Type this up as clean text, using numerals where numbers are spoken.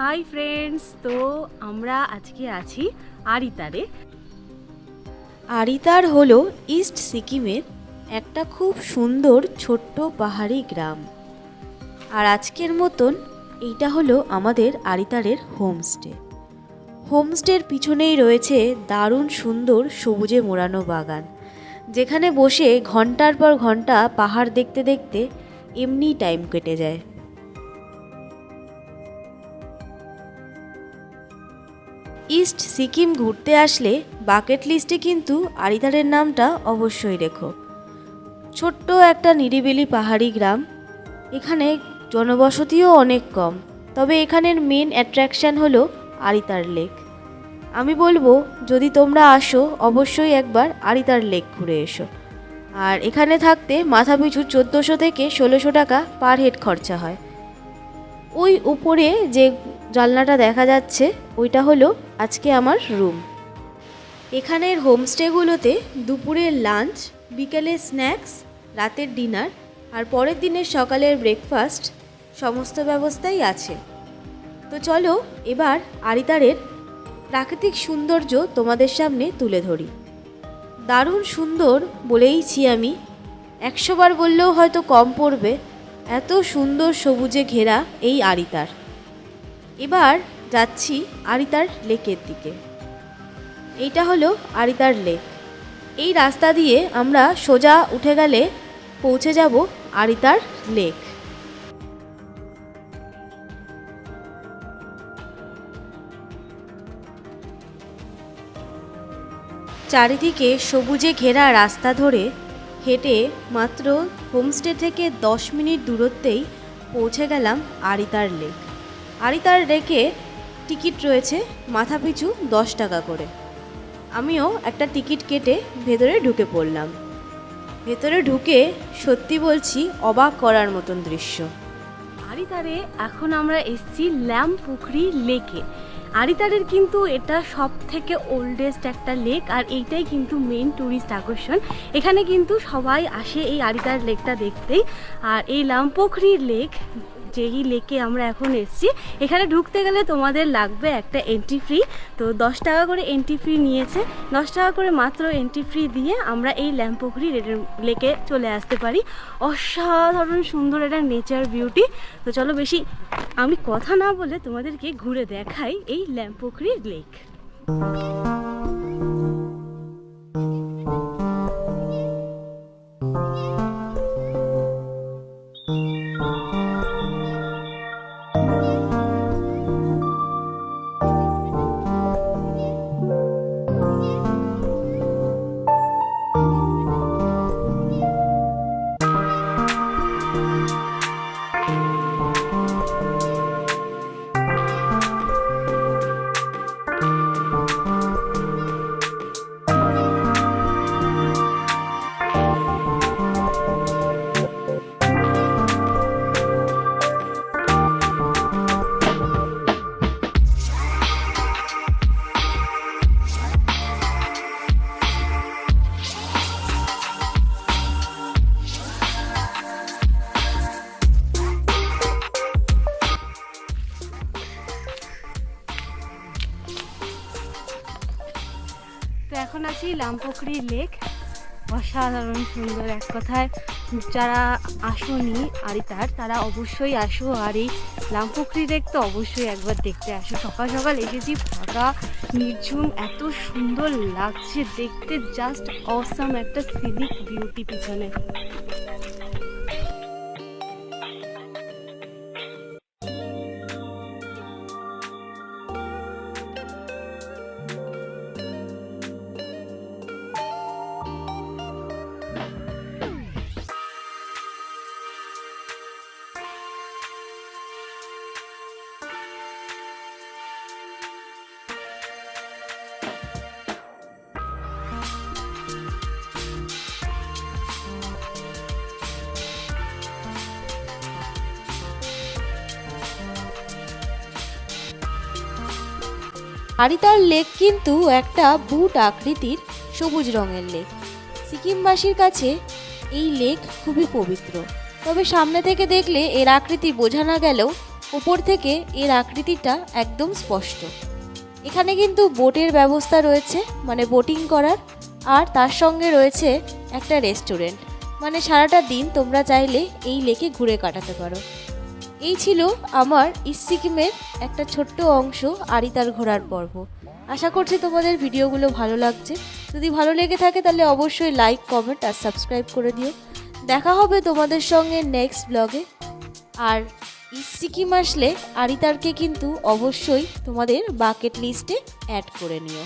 Hi friends, তো আমরা আজকে আছি আরিতারে। আরিতার হলো ইস্ট সিকিমের একটা খুব সুন্দর ছোট্ট পাহাড়ি গ্রাম। আর আজকের মতন এইটা হলো আমাদের আরিতারের হোমস্টে। হোমস্টের পিছনেই রয়েছে দারুণ সুন্দর সবুজে মোড়ানো বাগান, যেখানে বসে ঘন্টার পর ঘন্টা পাহাড় দেখতে দেখতে এমনি টাইম কেটে যায়। ইস্ট সিকিম ঘুরতে আসলে বাকেট লিস্টে কিন্তু আরিতারের নামটা অবশ্যই রেখো। ছোট্ট একটা নিরিবিলি পাহাড়ি গ্রাম, এখানে জনবসতিও অনেক কম, তবে এখানের মেন অ্যাট্রাকশান হলো আরিতার লেক। আমি বলবো যদি তোমরা আসো অবশ্যই একবার আরিতার লেক ঘুরে এসো। আর এখানে থাকতে মাথাপিছু 1400 থেকে 1600 টাকা পার হেড খরচা হয়। ওই উপরে যে জানলাটা দেখা যাচ্ছে ওইটা হলো আজকে আমার রুম। এখানের হোমস্টেগুলোতে দুপুরের লাঞ্চ, বিকেলের স্ন্যাক্স, রাতের ডিনার আর পরের দিনের সকালের ব্রেকফাস্ট সমস্ত ব্যবস্থাই আছে। তো চলো এবার আরিতারের প্রাকৃতিক সৌন্দর্য তোমাদের সামনে তুলে ধরি। দারুণ সুন্দর বলেইছি আমি, 100 বার বললেও হয়তো কম পড়বে, এত সুন্দর সবুজে ঘেরা এই আরিতার। এবার যাচ্ছি আরিতার লেকের দিকে। এইটা হলো আরিতার লেক। এই রাস্তা দিয়ে আমরা সোজা উঠে গেলে পৌঁছে যাব আরিতার লেক। চারিদিকে সবুজে ঘেরা রাস্তা ধরে হেঁটে মাত্র হোমস্টে থেকে 10 মিনিট দূরত্বেই পৌঁছে গেলাম আরিতার লেক। আরিতার লেকে টিকিট রয়েছে মাথাপিছু 10 টাকা করে। আমিও একটা টিকিট কেটে ভেতরে ঢুকে পড়লাম। ভেতরে ঢুকে সত্যি বলছি অবাক করার মতন দৃশ্য। আরিতারে এখন আমরা এসেছি ল্যাম্পুখরি লেকে। আরিতারের কিন্তু এটা সব থেকে ওল্ডেস্ট একটা লেক, আর এইটাই কিন্তু মেন ট্যুরিস্ট আকর্ষণ। এখানে কিন্তু সবাই আসে এই আরিতার লেকটা দেখতেই। আর এই ল্যাম্পুখরি লেক, যেই লেকে আমরা এখন এসেছি, এখানে ঢুকতে গেলে তোমাদের লাগবে একটা এন্ট্রি ফ্রি। তো 10 টাকা করে এন্ট্রি ফ্রি নিয়েছে। 10 টাকা করে মাত্র এন্ট্রি ফ্রি দিয়ে আমরা এই ল্যাম্পুখরি লেকে চলে আসতে পারি। অসাধারণ সুন্দর একটা নেচার বিউটি। তো চলো বেশি আমি কথা না বলে তোমাদেরকে ঘুরে দেখাই এই ল্যাম্পুখরি লেক। তো এখন আছি ল্যাম্পুখরি লেক। অসাধারণ সুন্দর, এক কথায় যারা আসোনি আরিতার তারা অবশ্যই আসো, আর এই ল্যাম্পুখরি লেক তো অবশ্যই একবার দেখতে আসো। সকাল সকাল এসেছি, ফাঁকা নির্ঝুম, এত সুন্দর লাগছে দেখতে, জাস্ট অসাম একটা সিনিক বিউটি পিছনে। আরিতার লেক কিন্তু একটা বুট আকৃতির সবুজ রঙের লেক। সিকিমবাসীর কাছে এই লেক খুবই পবিত্র, তবে সামনে থেকে দেখলে এর আকৃতি বোঝা না গেলেও উপর থেকে এর আকৃতিটা একদম স্পষ্ট। এখানে কিন্তু বোটের ব্যবস্থা রয়েছে, মানে বোটিং করার, আর তার সঙ্গে রয়েছে একটা রেস্টুরেন্ট, মানে সারাটা দিন তোমরা চাইলে এই লেকে ঘুরে কাটাতে পারো। এই ছিল আমার ইস্ট সিকিমের একটা ছোট্ট অংশ আরিতার ঘোরার পর্ব। আশা করছি তোমাদের ভিডিওগুলো ভালো লাগছে। যদি ভালো লেগে থাকে তাহলে অবশ্যই লাইক, কমেন্ট আর সাবস্ক্রাইব করে দিও। দেখা হবে তোমাদের সঙ্গে নেক্সট ব্লগে। আর ইস্ট সিকিম আসলে আরিতারকে কিন্তু অবশ্যই তোমাদের বাকেট লিস্টে অ্যাড করে নিও।